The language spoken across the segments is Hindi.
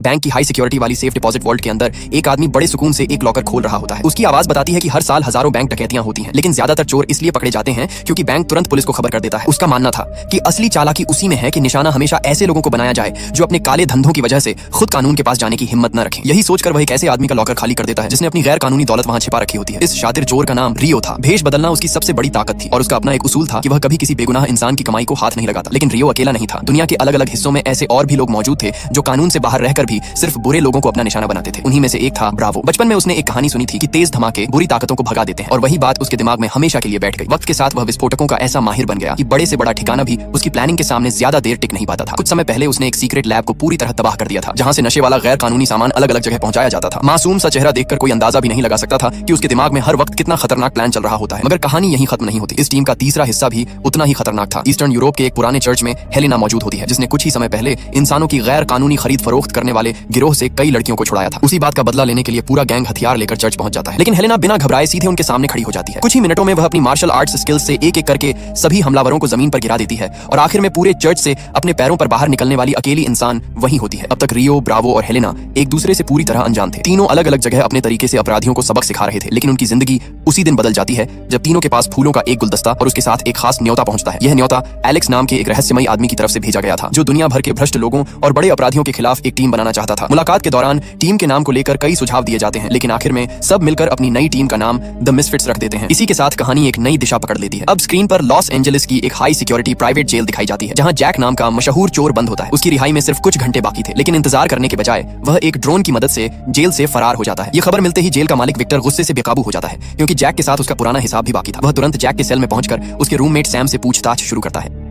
बैंक की हाई सिक्योरिटी वाली सेफ डिपॉजिट वॉल्ट के अंदर एक आदमी बड़े सुकून से एक लॉकर खोल रहा होता है। उसकी आवाज बताती है कि हर साल हजारों बैंक डकैतियां होती हैं, लेकिन ज्यादातर चोर इसलिए पकड़े जाते हैं क्योंकि बैंक तुरंत पुलिस को खबर कर देता है। उसका मानना था कि असली चालाकी उसी में है कि निशाना हमेशा ऐसे लोगों को बनाया जाए जो अपने काले धंधों की वजह से खुद कानून के पास जाने की हिम्मत न रखें। यही सोचकर वह एक ऐसे आदमी का लॉकर खाली कर देता है जिसने अपनी गैर कानूनी दौलत वहां छिपा रखी होती है। इस शातिर चोर का नाम रियो था। भेष बदलना उसकी सबसे बड़ी ताकत थी और उसका अपना एक उसूल था कि वह कभी किसी बेगुनाह इंसान की कमाई को हाथ नहीं लगाता। लेकिन रियो अकेला नहीं था। दुनिया के अलग अलग हिस्सों में ऐसे और भी लोग मौजूद थे जो कानून से बाहर रहकर भी सिर्फ बुरे लोगों को अपना निशाना बनाते थे। उन्हीं में से एक था ब्रावो। बचपन में उसने एक कहानी सुनी थी कि तेज धमाके बुरी ताकतों को भगा देते हैं और वही बात उसके दिमाग में हमेशा के लिए बैठ गई। वक्त के साथ वह विस्फोटकों का ऐसा माहिर बन गया कि बड़े से बड़ा ठिकाना भी उसकी प्लानिंग के सामने ज्यादा देर टिक नहीं पाता था। कुछ समय पहले उसने एक सीक्रेट लैब को पूरी तरह तबाह कर दिया था, जहां से नशे वाला गैर कानूनी सामान अलग अलग जगह पहुंचाया जाता था। मासूम सा चेहरा देखकर कोई अंदाजा भी नहीं लगा सकता था कि उसके दिमाग में हर वक्त कितना खतरनाक प्लान चल रहा होता है। मगर कहानी यहीं खत्म नहीं होती। इस टीम का तीसरा हिस्सा भी उतना ही खतरनाक था। ईस्टर्न यूरोप के एक पुराने चर्च में हेलेना मौजूद होती है, जिसने कुछ ही समय पहले इंसानों की गैर कानूनी खरीद फरोख्त करने वाले गिरोह से कई लड़कियों को छुड़ाया था। उसी बात का बदला लेने के लिए पूरा गैंग हथियार लेकर चर्च पहुंच जाता है। लेकिन हेलेना बिना घबराए सीधे उनके सामने खड़ी हो जाती है। कुछ ही मिनटों में वह अपनी मार्शल आर्ट्स स्किल्स से एक एक करके सभी हमलावरों को जमीन पर गिरा देती है और आखिर में पूरे चर्च से अपने पैरों पर बाहर निकलने वाली अकेली इंसान वही होती है। अब तक रियो, ब्रावो और हेलेना एक दूसरे से पूरी तरह अनजान थे। तीनों अलग अलग जगह अपने तरीके से अपराधियों को सबक सिखा रहे थे, लेकिन उनकी जिंदगी उसी दिन बदल जाती है जब तीनों के पास फूलों का एक गुलदस्ता और उसके साथ एक खास न्योता पहुंचता है। यह न्योता एलेक्स नाम के एक रहस्यमयी आदमी की तरफ से भेजा गया था, जो दुनिया भर के भ्रष्ट लोगों और बड़े अपराधियों के खिलाफ एक टीम बनाना चाहता था। मुलाकात के दौरान टीम के नाम को लेकर कई सुझाव दिए जाते हैं, लेकिन आखिर में सब मिलकर अपनी नई टीम का नाम द मिसफिट्स रख देते हैं। इसी के साथ कहानी एक नई दिशा पकड़ लेती है। अब स्क्रीन पर लॉस एंजलिस की एक हाई सिक्योरिटी प्राइवेट जेल दिखाई जाती है, जहां जैक नाम का मशहूर चोर बंद होता है। उसकी रिहाई में सिर्फ कुछ घंटे बाकी थे, लेकिन इंतजार करने के बजाय वह एक ड्रोन की मदद से जेल से फरार हो जाता है। यह खबर मिलते ही जेल का मालिक विक्टर गुस्से से बेकाबू हो जाता है, क्योंकि जैक के साथ उसका पुराना हिसाब भी बाकी था। वह तुरंत जैक के सेल में पहुंचकर उसके रूममेट सैम से पूछताछ शुरू करता है।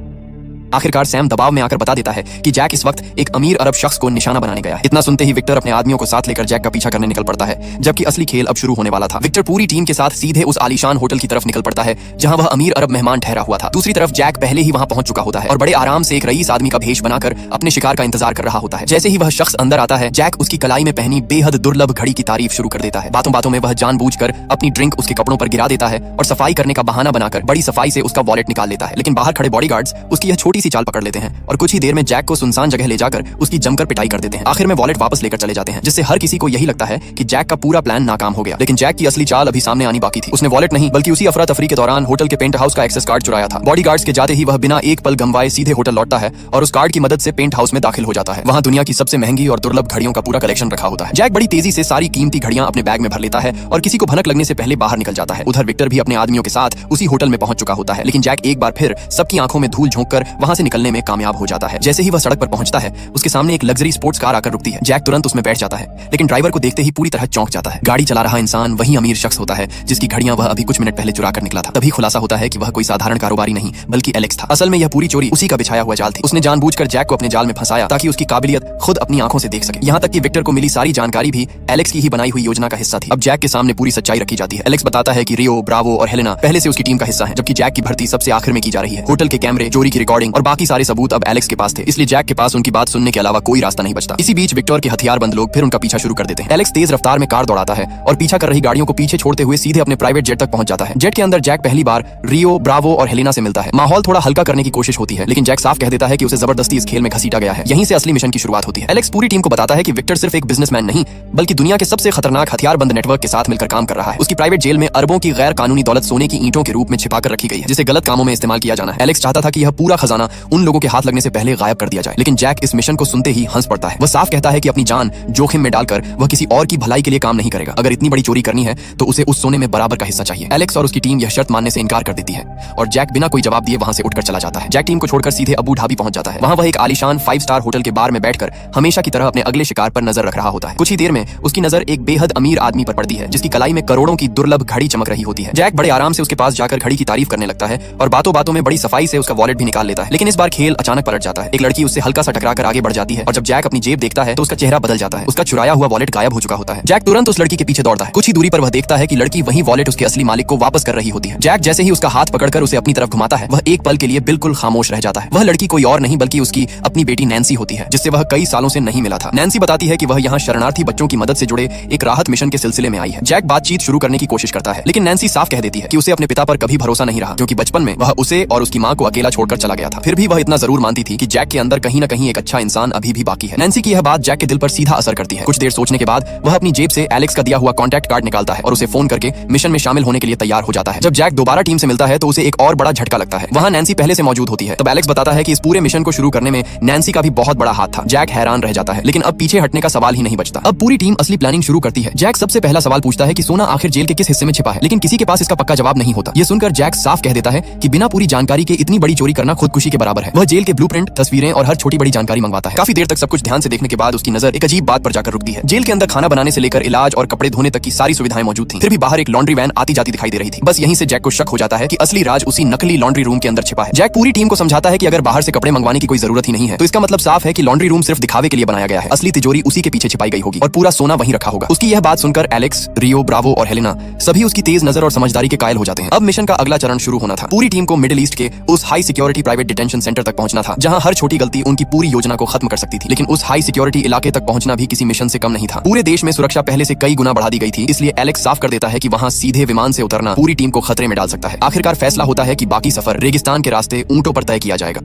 आखिरकार सैम दबाव में आकर बता देता है कि जैक इस वक्त एक अमीर अरब शख्स को निशाना बनाने गया है। इतना सुनते ही विक्टर अपने आदमियों को साथ लेकर जैक का पीछा करने निकल पड़ता है, जबकि असली खेल अब शुरू होने वाला था। विक्टर पूरी टीम के साथ सीधे उस आलीशान होटल की तरफ निकल पड़ता है जहां वह अमीर अरब मेहमान ठहरा हुआ था। दूसरी तरफ जैक पहले ही वहां पहुंच चुका होता है और बड़े आराम से एक रईस आदमी का भेष बनाकर अपने शिकार का इंतजार कर रहा होता है। जैसे ही वह शख्स अंदर आता है, जैक उसकी कलाई में पहनी बेहद दुर्लभ घड़ी की तारीफ शुरू कर देता है। बातों बातों में वह जानबूझकर अपनी ड्रिंक उसके कपड़ों पर गिरा देता है और सफाई करने का बहाना बनाकर बड़ी सफाई से उसका वॉलेट निकाल लेता है। लेकिन बाहर खड़े बॉडीगार्ड्स उसकी यह छोटी सी चाल पकड़ लेते हैं और कुछ ही देर में जैक को सुनसान जगह ले जाकर उसकी जमकर पिटाई कर देते हैं। आखिर में वॉलेट वापस लेकर चले जाते हैं, जिससे हर किसी को यही लगता है कि जैक का पूरा प्लान नाकाम हो गया। लेकिन जैक की असली चाल अभी सामने आनी बाकी थी। उसने वॉलेट नहीं बल्कि उसी अफरा तफरी के दौरान होटल के पेंट हाउस का एक्सेस कार्ड चुराया था। बॉडीगार्ड्स के जाते ही वह बिना एक पल गंवाए सीधे होटल लौटता है और उस कार्ड की मदद से पेंट हाउस में दाखिल हो जाता है। वहां दुनिया की सबसे महंगी और दुर्लभ घड़ियों का पूरा कलेक्शन रखा होता है। जैक बड़ी तेजी से सारी कीमती घड़ियां अपने बैग में भर लेता है और किसी को भनक लगने से पहले बाहर निकल जाता है। उधर विक्टर भी अपने आदमियों के साथ उसी होटल में पहुंच चुका होता है, लेकिन जैक एक बार फिर सबकी आंखों में धूल झोंककर वहां से निकलने में कामयाब हो जाता है। जैसे ही वह सड़क पर पहुंचता है, उसके सामने एक लग्जरी स्पोर्ट्स कार आकर रुकती है। जैक तुरंत उसमें बैठ जाता है, लेकिन ड्राइवर को देखते ही पूरी तरह चौंक जाता है। गाड़ी चला रहा इंसान वही अमीर शख्स होता है जिसकी घड़ियां वह अभी कुछ मिनट पहले चुरा कर निकला था। तभी खुलासा होता है कि वह कोई साधारण कारोबारी नहीं बल्कि एलेक्स था। असल में यह पूरी चोरी उसी का बिछाया हुआ जाल थी। उसने जानबूझकर जैक को अपने जाल में फंसाया ताकि उसकी काबिलियत खुद अपनी आंखों से देख सके। यहाँ तक कि विक्टर को मिली सारी जानकारी भी एलेक्स की ही बनाई हुई योजना का हिस्सा थी। अब जैक के सामने पूरी सच्चाई रखी जाती है। एलेक्स बताता है कि रियो, ब्रावो और हेलेना पहले से उसकी टीम का हिस्सा है, जबकि जैक की भर्ती सबसे आखिर में की जा रही है। होटल के कैमरे, चोरी की रिकॉर्डिंग और बाकी सारे सबूत अब एलेक्स के पास थे, इसलिए जैक के पास उनकी बात सुनने के अलावा कोई रास्ता नहीं बचता। इसी बीच विक्टर के हथियारबंद लोग फिर उनका पीछा शुरू कर देते हैं। एलेक्स तेज रफ्तार में कार दौड़ाता है और पीछा कर रही गाड़ियों को पीछे छोड़ते हुए सीधे अपने प्राइवेट जेट तक पहुंच जाता है। जेट के अंदर जैक पहली बार रियो, ब्रावो और हेलेना से मिलता है। माहौल थोड़ा हल्का करने की कोशिश होती है, लेकिन जैक साफ कह देता है कि उसे जबरदस्ती इस खेल में घसीटा गया है। यहीं से असली मिशन की शुरुआत होती है। एलेक्स पूरी टीम को बताता है कि विक्टर सिर्फ एक बिजनेसमैन नहीं बल्कि दुनिया के सबसे खतरनाक हथियारबंद नेटवर्क के साथ मिलकर काम कर रहा है। उसकी प्राइवेट जेल में अरबों की गैर कानूनी दौलत सोने की ईंटों के रूप में छिपाकर रखी गई है, जिसे गलत कामों में इस्तेमाल किया जाना है। एलेक्स चाहता था कि यह पूरा खजाना उन लोगों के हाथ लगने से पहले गायब कर दिया जाए, लेकिन जैक इस मिशन को सुनते ही हंस पड़ता है। वह साफ कहता है कि अपनी जान जोखिम में डालकर वह किसी और की भलाई के लिए काम नहीं करेगा। अगर इतनी बड़ी चोरी करनी है तो उसे उस सोने में बराबर का हिस्सा चाहिए। एलेक्स और उसकी टीम यह शर्त मानने से इनकार कर देती है और जैक बिना कोई जवाब दिए वहां से उठकर चला जाता है। जैक टीम को छोड़कर सीधे अबू धाबी पहुंच जाता है। वहां वह एक आलीशान 5 स्टार होटल के बार में बैठकर हमेशा की तरह अपने अगले शिकार पर नजर रख रहा होता है। कुछ ही देर में उसकी नजर एक बेहद अमीर आदमी पर पड़ती है, जिसकी कलाई में करोड़ों की दुर्लभ घड़ी चमक रही होती है। जैक बड़े आराम से उसके पास जाकर घड़ी की तारीफ करने लगता है और बातों बातों में बड़ी सफाई से उसका वॉलेट भी निकाल लेता है। लेकिन इस बार खेल अचानक पलट जाता है। एक लड़की उससे हल्का सा टकराकर आगे बढ़ जाती है और जब जैक अपनी जेब देखता है तो उसका चेहरा बदल जाता है। उसका चुराया हुआ वॉलेट गायब हो चुका होता है। जैक तुरंत उस लड़की के पीछे दौड़ता है। कुछ ही दूरी पर वह देखता है कि लड़की वही वॉलेट उसके असली मालिक को वापस कर रही होती है। जैक जैसे ही उसका हाथ पकड़कर उसे अपनी तरफ घुमाता है, वह एक पल के लिए बिल्कुल खामोश रह जाता है। वह लड़की कोई और नहीं बल्कि उसकी अपनी बेटी नैन्सी होती है, जिससे वह कई सालों से नहीं मिला था। नैन्सी बताती है कि वह यहाँ शरणार्थी बच्चों की मदद से जुड़े एक राहत मिशन के सिलसिले में आई है। जैक बातचीत शुरू करने की कोशिश करता है, लेकिन नैन्सी साफ कह देती है कि उसे अपने पिता पर कभी भरोसा नहीं रहा, क्योंकि बचपन में वह उसे और उसकी माँ को अकेला छोड़कर चला गया था। फिर भी वह इतना जरूर मानती थी कि जैक के अंदर कहीं न कहीं एक अच्छा इंसान अभी भी बाकी है। नैन्सी की यह बात जैक के दिल पर सीधा असर करती है। कुछ देर सोचने के बाद वह अपनी जेब से एलेक्स का दिया हुआ कॉन्टैक्ट कार्ड निकालता है और उसे फोन करके मिशन में शामिल होने के लिए तैयार हो जाता है। जब जैक दोबारा टीम से मिलता है तो उसे एक और बड़ा झटका लगता है। वहां नैन्सी पहले से मौजूद होती है। तब एलेक्स बताता है कि इस पूरे मिशन को शुरू करने में नैन्सी का भी बहुत बड़ा हाथ था। जैक हैरान रह जाता है, लेकिन अब पीछे हटने का सवाल ही नहीं बचता। अब पूरी टीम असली प्लानिंग शुरू करती है। जैक सबसे पहला सवाल पूछता है कि सोना आखिर जेल के किस हिस्से में छिपा है, लेकिन किसी के पास इसका पक्का जवाब नहीं होता। ये सुनकर जैक साफ कह देता है कि बिना पूरी जानकारी के इतनी बड़ी चोरी करना खुदकुशी के बराबर है। वह जेल के ब्लूप्रिंट, तस्वीरें और हर छोटी बड़ी जानकारी मंगवाता है। काफी देर तक सब कुछ ध्यान से देखने के बाद उसकी नजर एक अजीब बात पर जाकर रुकती है। जेल के अंदर खाना बनाने से लेकर इलाज और कपड़े धोने तक की सारी सुविधाएं मौजूद थी। फिर भी बाहर एक लॉन्ड्री वैन आती जाती दिखाई दे रही थी। बस यहीं से जैक को शक हो जाता है कि असली राज उसी नकली लॉन्ड्री रूम के अंदर छिपा है। जैक पूरी टीम को समझाता है कि अगर बाहर से कपड़े मंगवाने की कोई जरूरत ही नहीं है तो इसका मतलब साफ है कि लॉन्ड्री रूम सिर्फ दिखावे के लिए बनाया गया है। असली तिजोरी उसी के पीछे छिपाई गई होगी और पूरा सोना वहीं रखा होगा। उसकी यह बात सुनकर एलेक्स, रियो, ब्रावो और हेलेना सभी उसकी तेज नजर और समझदारी के कायल हो जाते हैं। अब मिशन का अगला चरण शुरू होना था। पूरी टीम को मिडिल ईस्ट के उस high security private detention centre तक पहुंचना था जहां हर छोटी गलती उनकी पूरी योजना को खत्म कर सकती थी। लेकिन उस हाई सिक्योरिटी इलाके तक पहुंचना भी किसी मिशन से कम नहीं था। पूरे देश में सुरक्षा पहले से कई गुना बढ़ा दी गई थी, इसलिए एलेक्स साफ कर देता है कि वहां सीधे विमान से उतरना पूरी टीम को खतरे में डाल सकता है। आखिरकार फैसला होता है कि बाकी सफर रेगिस्तान के रास्ते ऊंटों पर तय किया जाएगा।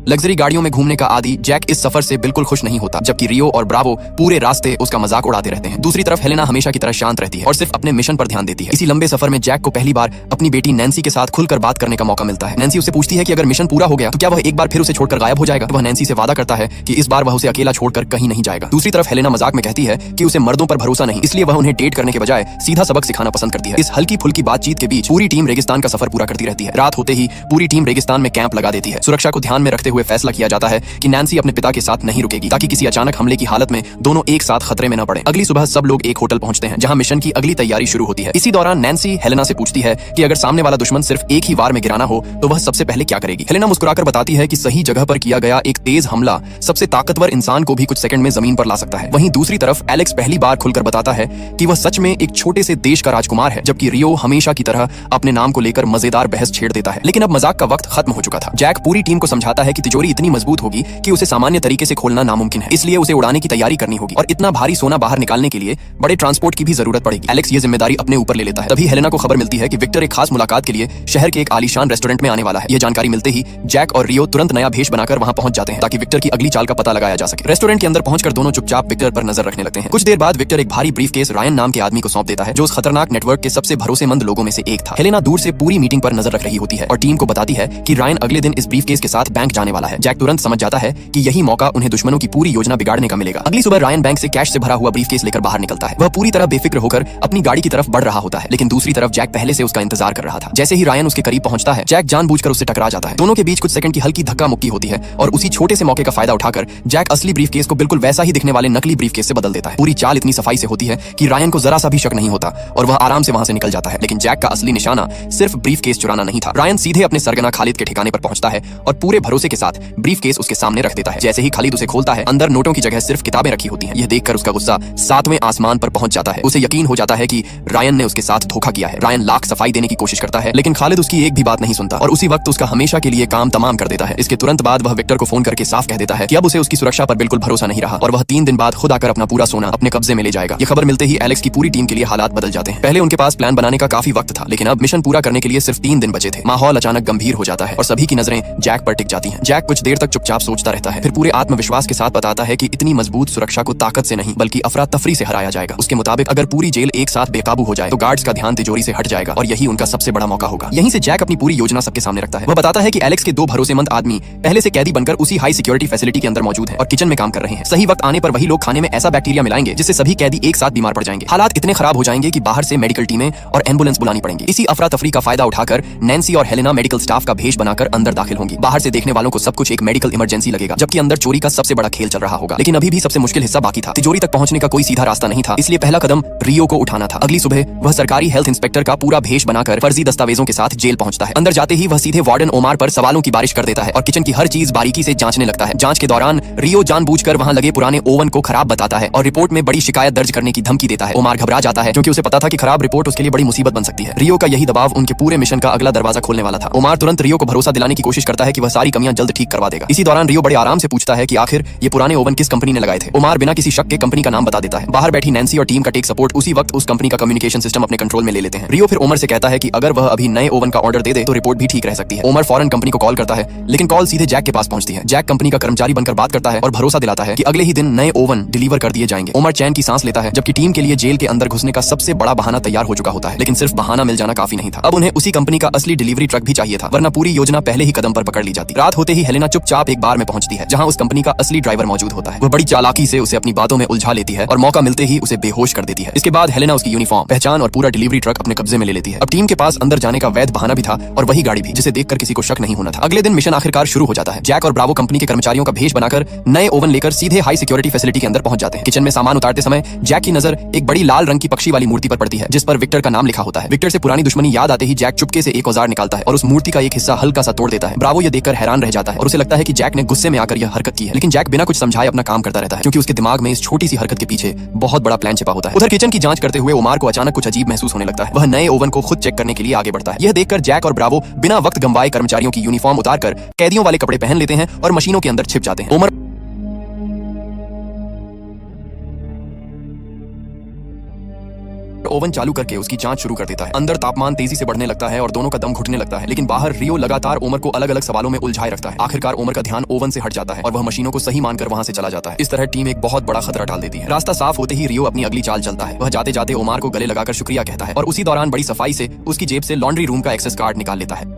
लग्जरी गाड़ियों में घूमने का आदी जैक इस सफर से बिल्कुल खुश नहीं होता, जबकि रियो और ब्रावो पूरे रास्ते उसका मजाक उड़ाते रहते हैं। दूसरी तरफ हेलेना हमेशा की तरह शांत रहती है और सिर्फ अपने मिशन पर ध्यान देती है। इसी लंबे सफर में जैक को पहली बार अपनी बेटी नैन्सी के साथ खुलकर बात करने का मौका मिलता है। नैन्सी उससे पूछती है कि अगर मिशन पूरा हो गया तो क्या वह एक बार फिर उसे छोड़कर गायब हो जाएगा। वह नैन्सी से वादा करता है कि इस बार वह उसे अकेला छोड़कर कहीं नहीं जाएगा। दूसरी तरफ हेलेना मजाक में कहती है कि उसे मर्दों पर भरोसा नहीं, इसलिए वह उन्हें डेट करने के बजाय सीधा सबक सिखाना पसंद करती है। इस हल्की फुल्की बातचीत के बीच पूरी टीम रेगिस्तान का सफर पूरा करती रहती है। रात होते ही पूरी टीम रेगिस्तान में कैंप लगा देती है। सुरक्षा को ध्यान में रखते हुए फैसला किया जाता है कि नैन्सी अपने पिता के साथ नहीं रुकेगी ताकि किसी अचानक हमले की हालत में दोनों एक साथ खतरे में न पड़े। अगली सुबह सब लोग एक होटल पहुंचते हैं जहां मिशन की अगली तैयारी शुरू होती है। इसी दौरान नैन्सी हेलेना से पूछती है कि अगर सामने वाला दुश्मन सिर्फ एक ही वार में गिराना हो तो वह सबसे पहले क्या करेगी। हेलेना मुस्कुराकर बताती है कि सही जगह पर किया गया एक तेज हमला सबसे ताकतवर इंसान को भी कुछ सेकंड में जमीन पर ला सकता है। वहीं दूसरी तरफ एलेक्स पहली बार खुलकर बताता है कि वह सच में एक छोटे से देश का राजकुमार है, जबकि रियो हमेशा की तरह अपने नाम को लेकर मजेदार बहस छेड़ देता है। लेकिन अब मजाक का वक्त खत्म हो चुका था। जैक पूरी टीम को समझाता है कि तिजोरी इतनी मजबूत होगी कि उसे सामान्य तरीके से खोलना नामुमकिन है, इसलिए उसे उड़ाने की तैयारी करनी होगी और इतना भारी सोना बाहर निकालने के लिए बड़े ट्रांसपोर्ट की भी जरूरत पड़ेगी। एलेक्स ये जिम्मेदारी अपने ऊपर ले लेता है। तभी हेलेना को खबर मिलती है कि विक्टर एक खास मुलाकात के लिए शहर के एक आलीशान रेस्टोरेंट में आने वाला है। यह जानकारी मिलते ही जैक और रियो तुरंत नया भेष बनाकर वहां पहुंच जाते हैं ताकि विक्टर की अगली चाल का पता लगाया जा सके। रेस्टोरेंट के अंदर पहुंचकर दोनों चुपचाप विक्टर पर नजर रखने लगते हैं। कुछ देर बाद विक्टर एक भारी ब्रीफकेस रायन नाम के आदमी को सौंप देता है जो उस खतरनाक नेटवर्क के सबसे भरोसेमंद लोगों में से एक था। हेलेना दूर से पूरी मीटिंग पर नजर रख रही होती है और टीम को बताती है कि रायन अगले दिन इस ब्रीफकेस के साथ बैंक जाने वाला है। जैक तुरंत समझ जाता है कि यही मौका उन्हें दुश्मनों की पूरी योजना बिगाड़ने का मिलेगा। अगली सुबह रायन बैंक से कैश से भरा हुआ ब्रीफकेस लेकर बाहर निकलता है। वह पूरी तरह बेफिक्र होकर अपनी गाड़ी की तरफ बढ़ रहा होता है, लेकिन दूसरी तरफ जैक पहले से उसका इंतजार कर रहा था। जैसे ही रायन उसके करीब पहुंचता है, जैक जानबूझकर उससे टकरा जाता है। दोनों के बीच कुछ सेकंड की हल्की धक्का मुक्की होती है और उसी छोटे से मौके का फायदा उठाकर जैक असली ब्रीफकेस को बिल्कुल वैसा ही दिखने वाले नकली ब्रीफकेस से बदल देता है। पूरी चाल इतनी सफाई से होती है कि रायन को जरा सा भी शक नहीं होता और वह आराम से वहां से निकल जाता है। लेकिन जैक का असली निशाना सिर्फ ब्रीफकेस चुराना नहीं था। रायन सीधे अपने सरगना खालिद के ठिकाने पर पहुंचता है और पूरे भरोसे के साथ ब्रीफकेस उसके सामने रख देता है। जैसे ही खालिद उसे खोलता है, अंदर नोटों की जगह सिर्फ किताबें रखी होती हैं। यह देखकर उसका गुस्सा 7वें आसमान पर पहुंच जाता है। उसे यकीन हो जाता है कि रायन ने उसके साथ धोखा किया है। रायन लाख सफाई देने की कोशिश करता है, लेकिन खालिद उसकी एक भी बात नहीं सुनता और उसी वक्त उसका हमेशा के लिए काम तमाम कर देता है। इसके तुरंत बाद वह विक्टर को फोन करके साफ कह देता है कि अब उसे उसकी सुरक्षा पर बिल्कुल भरोसा नहीं रहा और वह 3 दिन बाद खुद आकर अपना पूरा सोना अपने कब्जे में ले जाएगा। यह खबर मिलते ही एलेक्स की पूरी टीम के लिए हालात बदल जाते हैं। पहले उनके पास प्लान बनाने का काफी वक्त था, लेकिन अब मिशन पूरा करने के लिए सिर्फ 3 दिन बचे थे। माहौल अचानक गंभीर हो जाता है और सभी की नजरें जैक पर टिक जाती हैं। जैक कुछ देर तक चुपचाप सोचता रहता है, फिर पूरे आत्मविश्वास के साथ बताता है कि इतनी मजबूत सुरक्षा को ताकत से नहीं बल्कि अफरा तफरी से हराया जाएगा। उसके मुताबिक अगर पूरी जेल एक साथ बेकाबू हो जाए तो गार्ड्स का ध्यान तिजोरी से हट जाएगा और यही उनका सबसे बड़ा मौका होगा। यहीं से जैक अपनी पूरी योजना सबके सामने रखता है। वह बताता है कि एलेक्स के 2 भरोसेमंद आदमी पहले से कैदी बनकर उसी हाई सिक्योरिटी फैसिलिटी के अंदर मौजूद है और किचन में काम कर रहे हैं। सही वक्त आने पर वही लोग खाने में ऐसा बैक्टीरिया मिलाएंगे जिससे सभी कैदी एक साथ बीमार पड़ जाएंगे। हालात इतने खराब हो जाएंगे कि बाहर से मेडिकल टीमें और एम्बुलेंस बुलानी पड़ेंगी। इसी अफरा तफरी का फायदा उठाकर नैन्सी और हेलेना मेडिकल स्टाफ का भेष बनाकर अंदर दाखिल होंगी। बाहर से देखने वालों को सब कुछ एक मेडिकल इमरजेंसी लगेगा, जबकि अंदर चोरी का सबसे बड़ा खेल चल रहा होगा। लेकिन अभी भी सबसे मुश्किल हिस्सा बाकी था। तिजोरी तक पहुंचने का कोई सीधा रास्ता नहीं था, इसलिए पहला कदम रियो को उठाना था। अगली सुबह वह सरकारी हेल्थ इंस्पेक्टर का पूरा भेष बनाकर फर्जी दस्तावेजों के साथ जेल पहुंचता है। अंदर जाते ही वह सीधे वार्डन ओमार पर सवालों की बारिश कर देता है और किचन की हर चीज बारीकी से जांचने लगता है। जांच के दौरान रियो जानबूझकर वहां लगे पुराने ओवन को खराब बताता है और रिपोर्ट में बड़ी शिकायत दर्ज करने की धमकी देता है। ओमार घबरा जाता है क्योंकि उसे पता था कि खराब रिपोर्ट उसके लिए बड़ी मुसीबत बन सकती है। रियो का यही दबाव उनके पूरे मिशन का अगला दरवाजा खोलने वाला था। ओमार तुरंत रियो को भरोसा दिलाने की कोशिश करता है कि वह सारी कमियां जल्द ठीक करवा देगा। इसी दौरान रियो बड़े आराम से पूछता है कि आखिर ये पुराने ओवन किस कंपनी ने लगाए थे। ओमार बिना किसी शक के कंपनी का नाम बता देता है। बाहर बैठी नैन्सी और टीम का टेक सपोर्ट उसी वक्त उस कंपनी का कम्युनिकेशन सिस्टम अपने कंट्रोल में ले लेते हैं। रियो फिर ओमर से कहता है कि अगर वह अभी नए ओवन का ऑर्डर दे दे तो रिपोर्ट भी ठीक रह सकती है। ओमर फौरन कंपनी को कॉल करता है, लेकिन कॉल सीधे जैक के पास पहुंचती है। जैक कंपनी का कर्मचारी बनकर बात करता है और भरोसा दिलाता है कि अगले ही दिन नए ओवन डिलीवर कर दिए जाएंगे। ओमर चैन की सांस लेता है, जबकि टीम के लिए जेल के अंदर घुसने का सबसे बड़ा बहाना तैयार हो चुका होता है। लेकिन सिर्फ बहाना मिल जाना काफी नहीं था। अब उन्हें उसी कंपनी का असली डिलीवरी ट्रक भी चाहिए था, वरना पूरी योजना पहले ही कदम पर पकड़ ली जाती। रात होते ही हेलेना चुपचाप एक बार में पहुंचती है, जहां उस कंपनी का असली ड्राइवर मौजूद होता है। वह बड़ी चालाकी से उसे अपनी बातों में उलझा लेती है और मौका मिलते ही उसे बेहोश कर देती है। इसके बाद हेलेना उसकी यूनिफॉर्म, पहचान और पूरा डिलीवरी ट्रक अपने कब्जे में ले लेती है। अब टीम के पास अंदर जाने का वैध बहाना भी था और वही गाड़ी भी, जिसे देखकर किसी को शक नहीं होना था। अगले दिन मिशन आखिरकार शुरू हो जाता है। जैक और ब्रावो कंपनी के कर्मचारियों का भेष बनाकर नए ओवन लेकर सीधे हाई सिक्योरिटी फैसिलिटी के अंदर पहुंच जाते हैं। किचन में सामान उतारते समय जैक की नजर एक बड़ी लाल रंग की पक्षी वाली मूर्ति पर पड़ती है, जिस पर विक्टर का नाम लिखा होता है। विक्टर से पुरानी दुश्मनी याद आते ही जैक चुपके से एक औजार निकालता है और उस मूर्ति का एक हिस्सा हल्का सा तोड़ देता है। ब्रावो ये देखकर हैरान रह जाता है और उसे लगता है कि जैक ने गुस्से में आकर यह हरकत की है, लेकिन जैक बिना कुछ समझाए अपना काम करता रहता है, क्योंकि उसके दिमाग में इस छोटी सी हरकत के पीछे बहुत बड़ा प्लान छिपा होता है। उधर किचन की जांच करते हुए ओमार को अचानक कुछ अजीब महसूस होने लगता है। वह नए ओवन को खुद चेक करने के लिए आगे बढ़ता है। यह देखकर जैक और ब्रावो बिना वक्त गंवाए कर्मचारियों की यूनिफॉर्म उतारकर कैदियों वाले कपड़े पहन लेते हैं और मशीनों के अंदर छिप जाते हैं। ओमर ओवन चालू करके उसकी जांच शुरू कर देता है। अंदर तापमान तेजी से बढ़ने लगता है और दोनों का दम घुटने लगता है, लेकिन बाहर रियो लगातार ओमर को अलग अलग सवालों में उलझाए रखता है। आखिरकार ओमर का ध्यान ओवन से हट जाता है और वह मशीनों को सही मानकर वहां से चला जाता है। इस तरह टीम एक बहुत बड़ा खतरा डाल देती है। रास्ता साफ होते ही रियो अपनी अगली चाल चलता है। वह जाते जाते ओमार को गले लगाकर शुक्रिया कहता है और उसी दौरान बड़ी सफाई से उसकी जेब से लॉन्ड्री रूम का एक्सेस कार्ड निकाल लेता है।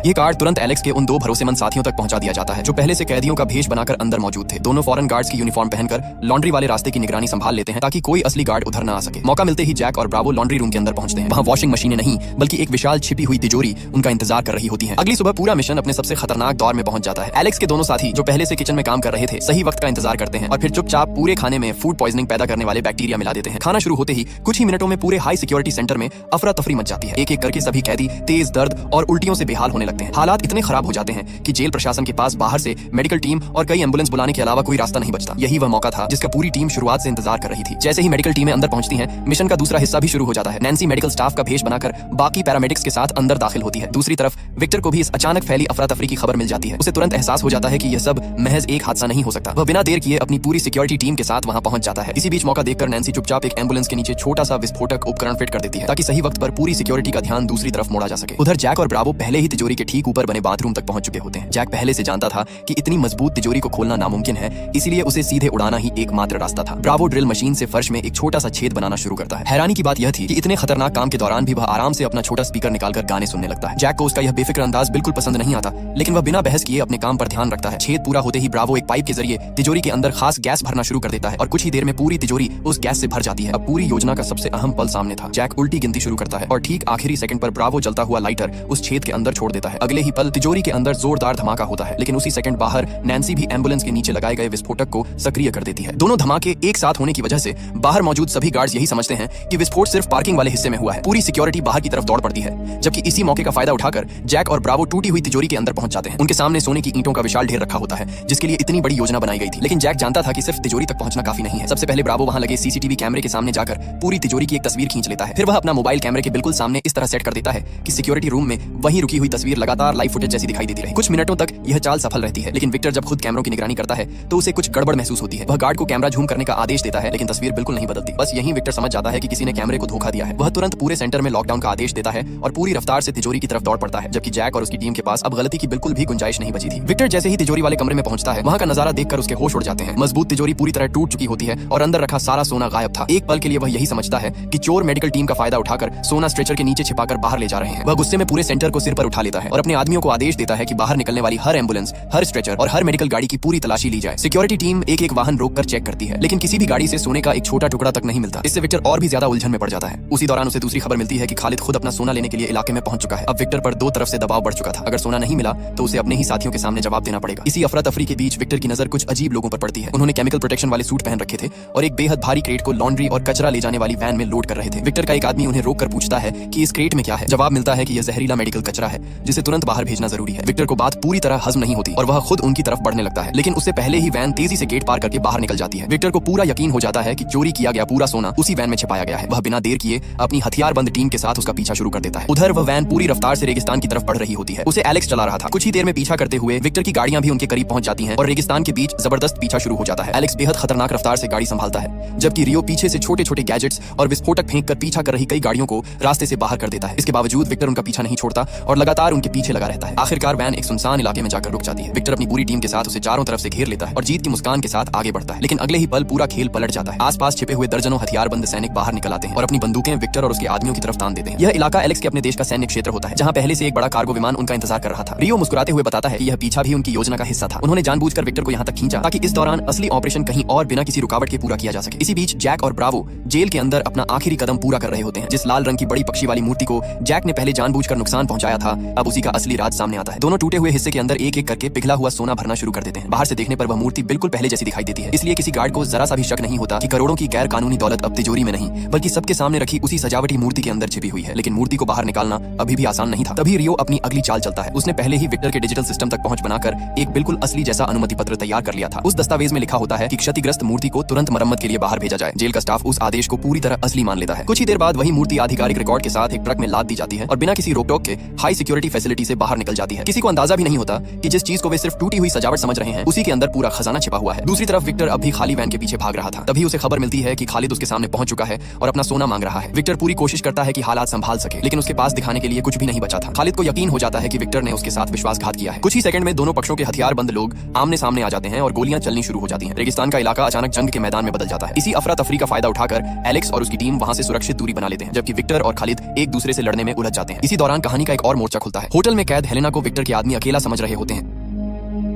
ये कार्ड तुरंत एलेक्स के उन दो भरोसेमंद साथियों तक पहुंचा दिया जाता है, जो पहले से कैदियों का भेष बनाकर अंदर मौजूद थे। दोनों फॉरेन गार्ड्स की यूनिफॉर्म पहनकर लॉन्ड्री वाले रास्ते की निगरानी संभाल लेते हैं, ताकि कोई असली गार्ड उधर न आ सके। मौका मिलते ही जैक और ब्रावो लॉन्ड्री रूम के अंदर पहुंचते हैं। वहां वॉशिंग मशीनें नहीं, बल्कि एक विशाल छिपी हुई तिजोरी उनका इंतजार कर रही होती है। अगली सुबह पूरा मिशन अपने सबसे खतरनाक दौर में पहुंच जाता है। एलेक्स के दोनों साथी, जो पहले से किचन में काम कर रहे थे, सही वक्त का इंतजार करते हैं और फिर चुपचाप पूरे खाने में फूड पॉइजनिंग पैदा करने वाले बैक्टीरिया मिला देते हैं। खाना शुरू होते ही कुछ ही मिनटों में पूरे हाई सिक्योरिटी सेंटर में अफरा तफरी मच जाती है। एक एक करके सभी कैदी तेज दर्द और उल्टियों से बेहाल होने लगते हैं। हालात इतने खराब हो जाते हैं कि जेल प्रशासन के पास बाहर से मेडिकल टीम और कई एम्बुलेंस बुलाने के अलावा कोई रास्ता नहीं बचता। यही वह मौका था जिसका पूरी टीम शुरुआत से इंतजार कर रही थी। जैसे ही मेडिकल टीमें अंदर पहुंचती हैं, मिशन का दूसरा हिस्सा भी शुरू हो जाता है। नैन्सी मेडिकल स्टाफ का भेष बनाकर बाकी पैरामेडिक्स के साथ अंदर दाखिल होती है। दूसरी तरफ विक्टर को भी इस अचानक फैली अफरा तफरी की खबर मिल जाती है। उसे तुरंत एहसास हो जाता है कि यह सब महज एक हादसा नहीं हो सकता। वह बिना देर किए अपनी पूरी सिक्योरिटी टीम के साथ वहां पहुंच जाता है। इसी बीच मौका देखकर नैन्सी चुपचाप एक एम्बुलेंस के नीचे छोटा सा विस्फोटक उपकरण फिट कर देती है, ताकि सही वक्त पर पूरी सिक्योरिटी का ध्यान दूसरी तरफ मोड़ा जा सके। उधर जैक और ब्रावो पहले ही तिजोरी के ठीक ऊपर बने बाथरूम तक पहुंच चुके होते हैं। जैक पहले से जानता था कि इतनी मजबूत तिजोरी को खोलना नामुमकिन है, इसलिए उसे सीधे उड़ाना ही एकमात्र रास्ता था। ब्रावो ड्रिल मशीन से फर्श में एक छोटा सा छेद बनाना शुरू करता है। हैरानी की बात यह थी कि इतने खतरनाक काम के दौरान भी वह आराम से अपना छोटा स्पीकर निकालकर गाने सुनने लगता है। जैक को उसका यह बेफिक्र अंदाज बिल्कुल पसंद नहीं आता, लेकिन वह बिना बहस किए अपने काम पर ध्यान रखता है। छेद पूरा होते ही ब्रावो एक पाइप के जरिए तिजोरी के अंदर खास गैस भरना शुरू कर देता है और कुछ ही देर में पूरी तिजोरी उस गैस से भर जाती है। अब पूरी योजना का सबसे अहम पल सामने था। जैक उल्टी गिनती शुरू करता है और ठीक आखिरी सेकंड पर ब्रावो जलता हुआ लाइटर उस छेद के अंदर छोड़ देता है। अगले ही पल तिजोरी के अंदर जोरदार धमाका होता है, लेकिन उसी सेकंड बाहर नैन्सी भी एम्बुलेंस के नीचे लगाए गए विस्फोटक को सक्रिय कर देती है। दोनों धमाके एक साथ होने की वजह से बाहर मौजूद सभी गार्ड्स यही समझते हैं कि विस्फोट सिर्फ पार्किंग वाले हिस्से में हुआ है। पूरी सिक्योरिटी बाहर की तरफ दौड़ पड़ती है, जबकि इसी मौके का फायदा उठाकर जैक और ब्रावो टूटी हुई तिजोरी के अंदर पहुंच जाते हैं। उनके सामने सोने की ईंटों का विशाल ढेर रखा होता है, जिसके लिए इतनी बड़ी योजना बनाई गई थी। लेकिन जैक जानता था कि सिर्फ तिजोरी तक पहुंचना काफी नहीं है। सबसे पहले ब्रावो वहां लगे सीसीटीवी कैमरे के सामने जाकर पूरी तिजोरी की एक तस्वीर खींच लेता है। फिर वह अपना मोबाइल कैमरे के बिल्कुल सामने इस तरह सेट कर देता है कि सिक्योरिटी रूम में वहीं रुकी हुई तस्वीर लगातार लाइव फुटेज जैसी दिखाई देती रहे। कुछ मिनटों तक यह चाल सफल रहती है, लेकिन विक्टर जब खुद कैमरों की निगरानी करता है तो उसे कुछ गड़बड़ महसूस होती है। वह गार्ड को कैमरा झूम करने का आदेश देता है, लेकिन तस्वीर बिल्कुल नहीं बदलती। बस यहीं विक्टर समझ जाता है कि किसी ने कैमरे को धोखा दिया है। वह तुरंत पूरे सेंटर में लॉकडाउन का आदेश देता है और पूरी रफ्तार से तिजोरी की तरफ दौड़ पड़ता है, जबकि जैक और उसकी टीम के पास अब गलती की बिल्कुल भी गुंजाइश नहीं बची थी। विक्टर जैसे ही तिजोरी वाले कमरे में पहुंचता है, वहां का नजारा देखकर उसके होश उड़ जाते हैं। मजबूत तिजोरी पूरी तरह टूट चुकी होती है और अंदर रखा सारा सोना गायब था। एक पल के लिए वह यही समझता है कि चोर मेडिकल टीम का फायदा उठाकर सोना स्ट्रेचर के नीचे छिपाकर बाहर ले जा रहे हैं। वह गुस्से में पूरे सेंटर को सिर पर उठा लेता है और अपने आदमियों को आदेश देता है कि बाहर निकलने वाली हर एम्बुलेंस, हर स्ट्रेचर और हर मेडिकल गाड़ी की पूरी तलाशी ली जाए। सिक्योरिटी टीम एक एक वाहन रोककर चेक करती है, लेकिन किसी भी गाड़ी से सोने का एक छोटा टुकड़ा तक नहीं मिलता। इससे विक्टर और भी ज्यादा उलझन में पड़ जाता है। उसी दौरान उसे दूसरी खबर मिलती है कि खालिद खुद अपना सोना लेने के लिए इलाके में पहुंच चुका है। अब विक्टर पर दो तरफ से दबाव बढ़ चुका था। अगर सोना नहीं मिला तो उसे अपने ही साथियों के सामने जवाब देना पड़ेगा। इसी अफरा तफरी के बीच विक्टर की नजर कुछ अजीब लोगों पर पड़ती है। उन्होंने केमिकल प्रोटेक्शन वाले सूट पहन रखे थे और एक बेहद भारी क्रेट को लॉन्ड्री और कचरा ले जाने वाली वैन में लोड कर रहे थे। विक्टर का एक आदमी उन्हें रोक कर पूछता है कि इस क्रेट में क्या है। जवाब मिलता है कि यह जहरीला मेडिकल कचरा है, जिसे उसे तुरंत बाहर भेजना जरूरी है। विक्टर को बात पूरी तरह हजम नहीं होती और वह खुद उनकी तरफ बढ़ने लगता है, लेकिन उससे पहले ही वैन तेजी से गेट पार करके बाहर निकल जाती है। विक्टर को पूरा यकीन हो जाता है कि चोरी किया गया पूरा सोना उसी वैन में छिपाया गया है। वह बिना देर किए अपनी हथियारबंद टीम के साथ उसका पीछा शुरू कर देता है। उधर वह वैन पूरी रफ्तार से रेगिस्तान की तरफ बढ़ रही होती है। उसे एलेक्स चला रहा था। कुछ ही देर में पीछा करते हुए विक्टर की गाड़ियां भी उनके करीब पहुंच जाती हैं और रेगिस्तान के बीच जबरदस्त पीछा शुरू हो जाता है। एलेक्स बेहद खतरनाक रफ्तार से गाड़ी संभालता है, जबकि रियो पीछे से छोटे छोटे गैजेट्स और विस्फोटक फेंककर पीछा कर रही कई गाड़ियों को रास्ते से बाहर कर देता है। इसके बावजूद विक्टर उनका पीछा नहीं छोड़ता और लगातार उनके पीछे लगा रहता है। आखिरकार वैन एक सुनसान इलाके में जाकर रुक जाती है। विक्टर अपनी पूरी टीम के साथ उसे चारों तरफ से घेर लेता है और जीत की मुस्कान के साथ आगे बढ़ता है, लेकिन अगले ही पल पूरा खेल पलट जाता है। आसपास छिपे हुए दर्जनों हथियारबंद सैनिक बाहर निकल आते हैं और अपनी बंदूकें विक्टर और उसके आदमियों की तरफ तान देते हैं। यह इलाका एलेक्स के अपने देश का सैन्य क्षेत्र होता है, जहां पहले से एक बड़ा कार्गो विमान उनका इंतजार कर रहा था। रियो मुस्कुराते हुए बताता है कि यह पीछा भी उनकी योजना का हिस्सा था। उन्होंने जानबूझकर विक्टर को यहां तक खींचा ताकि इस दौरान असली ऑपरेशन कहीं और बिना किसी रुकावट के पूरा किया जा सके। इसी बीच जैक और ब्रावो जेल के अंदर अपना आखिरी कदम पूरा कर रहे होते हैं। जिस लाल रंग की बड़ी पक्षी वाली मूर्ति को जैक ने पहले जानबूझकर नुकसान पहुंचाया था, अब उसी का असली राज सामने आता है। दोनों टूटे हुए हिस्से के अंदर एक एक करके पिघला हुआ सोना भरना शुरू कर देते हैं। बाहर से देखने पर वह मूर्ति बिल्कुल पहले जैसी दिखाई देती है, इसलिए किसी गार्ड को जरा सा भी शक नहीं होता कि करोड़ों की गैर कानूनी दौलत अब तिजोरी में नहीं बल्कि सबके सामने रखी उसी सजावटी मूर्ति के अंदर छिपी हुई है। लेकिन मूर्ति को बाहर निकालना अभी भी आसान नहीं था। तभी रियो अपनी अगली चाल चलता है। उसने पहले ही विक्टर के डिजिटल सिस्टम तक पहुंच बनाकर एक बिल्कुल असली जैसा अनुमति पत्र तैयार कर लिया था। उस दस्तावेज में लिखा होता है कि क्षतिग्रस्त मूर्ति को तुरंत मरम्मत के लिए बाहर भेजा जाए। जेल का स्टाफ उस आदेश को पूरी तरह असली मान लेता है। कुछ ही देर बाद वही मूर्ति आधिकारिक रिकॉर्ड के साथ एक ट्रक में लाद दी जाती है और बिना किसी रोक टोक के हाई सिक्योरिटी फैसिलिटी से बाहर निकल जाती है। किसी को अंदाजा भी नहीं होता कि जिस चीज को वे सिर्फ टूटी हुई सजावट समझ रहे हैं, उसी के अंदर पूरा खजाना छिपा हुआ है। दूसरी तरफ विक्टर अब भी खाली वैन के पीछे भाग रहा था। तभी उसे खबर मिलती है कि खालिद उसके सामने पहुंच चुका है और अपना सोना मांग रहा है। विक्टर पूरी कोशिश करता है कि हालात संभाल सके, लेकिन उसके पास दिखाने के लिए कुछ भी नहीं बचा था। खालिद को यकीन हो जाता है कि विक्टर ने उसके साथ विश्वासघात किया है। कुछ ही सेकंड में दोनों पक्षों के हथियारबंद लोग आमने सामने आ जाते हैं और गोलियां चलनी शुरू हो जाती हैं। रेगिस्तान का इलाका अचानक जंग के मैदान में बदल जाता है। इसी अफरा तफरी का फायदा उठाकर एलेक्स और उसकी टीम वहां से सुरक्षित दूरी बना लेते हैं, जबकि विक्टर और खालिद एक दूसरे से लड़ने में उलझ जाते हैं। इसी दौरान कहानी का एक और मोर्चा खुलता है। होटल में कैद हेलेना को विक्टर के आदमी अकेला समझ रहे होते हैं,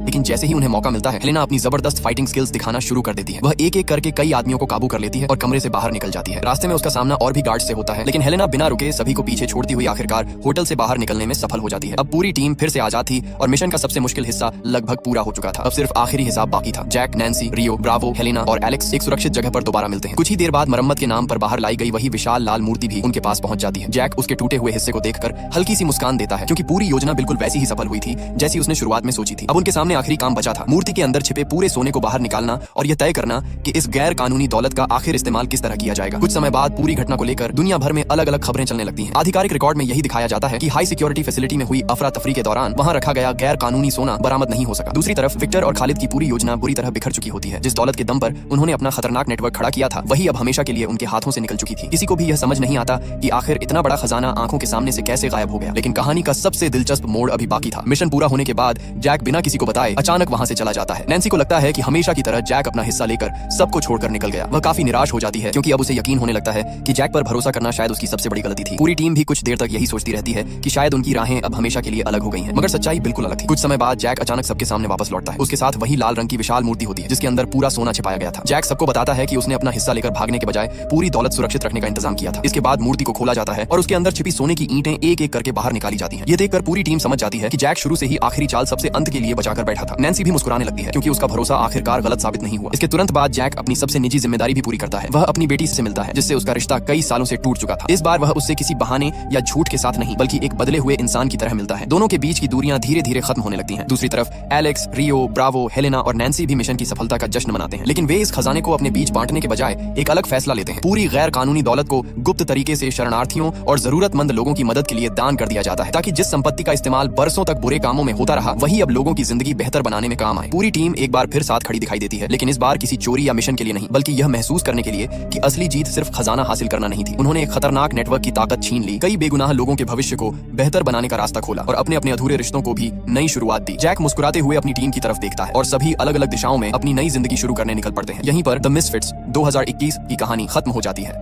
लेकिन जैसे ही उन्हें मौका मिलता है, हेलेना अपनी जबरदस्त फाइटिंग स्किल्स दिखाना शुरू कर देती है। वह एक एक करके कई आदमियों को काबू कर लेती है और कमरे से बाहर निकल जाती है। रास्ते में उसका सामना और भी गार्ड से होता है, लेकिन हेलेना बिना रुके सभी को पीछे छोड़ती हुई आखिरकार होटल से बाहर निकलने में सफल हो जाती है। अब पूरी टीम फिर से आजाद थी और मिशन का सबसे मुश्किल हिस्सा लगभग पूरा हो चुका था। अब सिर्फ आखिरी हिसाब बाकी था। जैक, नैन्सी, रियो, ब्रावो, हेलेना और एलेक्स एक सुरक्षित जगह पर दोबारा मिलते हैं। कुछ ही देर बाद मरम्मत के नाम पर बाहर लाई गई वही विशाल लाल मूर्ति भी उनके पास पहुंच जाती है। जैक उसके टूटे हुए हिस्से को देखकर हल्की सी मुस्कान देता है, क्योंकि पूरी योजना बिल्कुल वैसी ही सफल हुई थी जैसी उसने शुरुआत में सोची थी। अब उनके सामने आखिरी काम बचा था, मूर्ति के अंदर छिपे पूरे सोने को बाहर निकालना और यह तय करना कि इस गैर कानूनी दौलत का आखिर इस्तेमाल किस तरह किया जाएगा। कुछ समय बाद पूरी घटना को लेकर दुनिया भर में अलग अलग खबरें चलने लगती हैं। आधिकारिक रिकॉर्ड में यही दिखाया जाता है कि हाई सिक्योरिटी फैसिलिटी में हुई अफरा तफरी के दौरान वहां रखा गया गैर कानूनी सोना बरामद नहीं हो सका। दूसरी तरफ विक्टर और खालिद की पूरी योजना बुरी तरह बिखर चुकी होती है। जिस दौलत के दम पर उन्होंने अपना खतरनाक नेटवर्क खड़ा किया था, वही अब हमेशा के लिए उनके हाथों से निकल चुकी थी। किसी को भी यह समझ नहीं आता कि आखिर इतना बड़ा खजाना आंखों के सामने से कैसे गायब हो गया। लेकिन कहानी का सबसे दिलचस्प मोड़ अभी बाकी था। मिशन पूरा होने के बाद जैक बिना किसी को बताए अचानक वहां से चला जाता है। नैन्सी को लगता है कि हमेशा की तरह जैक अपना हिस्सा लेकर सबको छोड़कर निकल गया। वह काफी निराश हो जाती है, क्योंकि अब उसे यकीन होने लगता है कि जैक पर भरोसा करना शायद उसकी सबसे बड़ी गलती थी। पूरी टीम भी कुछ देर तक यही सोचती रहती है कि शायद उनकी राहें अब हमेशा के लिए अलग हो गई हैं। मगर सच्चाई बिल्कुल अलग थी। कुछ समय बाद जैक अचानक सबके सामने वापस लौटता है। उसके साथ वही लाल रंग की विशाल मूर्ति होती है, जिसके अंदर पूरा सोना छिपाया गया था। जैक सबको बताता है कि उसने अपना हिस्सा लेकर भागने के बजाय पूरी दौलत सुरक्षित रखने का इंतजाम किया था। इसके बाद मूर्ति को खोला जाता है और उसके अंदर छिपी सोने की ईंटें एक एक करके बाहर निकाली जाती हैं। ये देखकर पूरी टीम समझ जाती है कि जैक शुरू से ही आखिरी चाल सबसे अंत के लिए बचाकर बैठा था। नैन्सी भी मुस्कुराने लगती है, क्योंकि उसका भरोसा आखिरकार गलत साबित नहीं हुआ। इसके तुरंत बाद जैक अपनी सबसे निजी जिम्मेदारी भी पूरी करता है। वह अपनी बेटी से मिलता है, जिससे उसका रिश्ता कई सालों से टूट चुका था। इस बार वह उससे किसी बहाने या झूठ के साथ नहीं, बल्कि एक बदले हुए इंसान की तरह मिलता है। दोनों के बीच की दूरियां धीरे धीरे खत्म होने लगती हैं। दूसरी तरफ एलेक्स, रियो, ब्रावो, हेलेना और नैन्सी भी मिशन की सफलता का जश्न मनाते हैं, लेकिन वे इस खजाने को अपने बीच बांटने के बजाय एक अलग फैसला लेते हैं। पूरी गैर कानूनी दौलत को गुप्त तरीके से शरणार्थियों और जरूरतमंद लोगों की मदद के लिए दान कर दिया जाता है, ताकि जिस संपत्ति का इस्तेमाल बरसों तक बुरे कामों में होता रहा, वही अब लोगों की जिंदगी बेहतर बनाने में काम आए। पूरी टीम एक बार फिर साथ खड़ी दिखाई देती है, लेकिन इस बार किसी चोरी या मिशन के लिए नहीं, बल्कि यह महसूस करने के लिए कि असली जीत सिर्फ खजाना हासिल करना नहीं थी। उन्होंने एक खतरनाक नेटवर्क की ताकत छीन ली, कई बेगुनाह लोगों के भविष्य को बेहतर बनाने का रास्ता खोला और अपने अपने अधूरे रिश्तों को भी नई शुरुआत दी। जैक मुस्कुराते हुए अपनी टीम की तरफ देखता है और सभी अलग अलग दिशाओं में अपनी नई जिंदगी शुरू करने निकल पड़ते हैं। यहीं पर द मिसफिट्स 2021 की कहानी खत्म हो जाती है।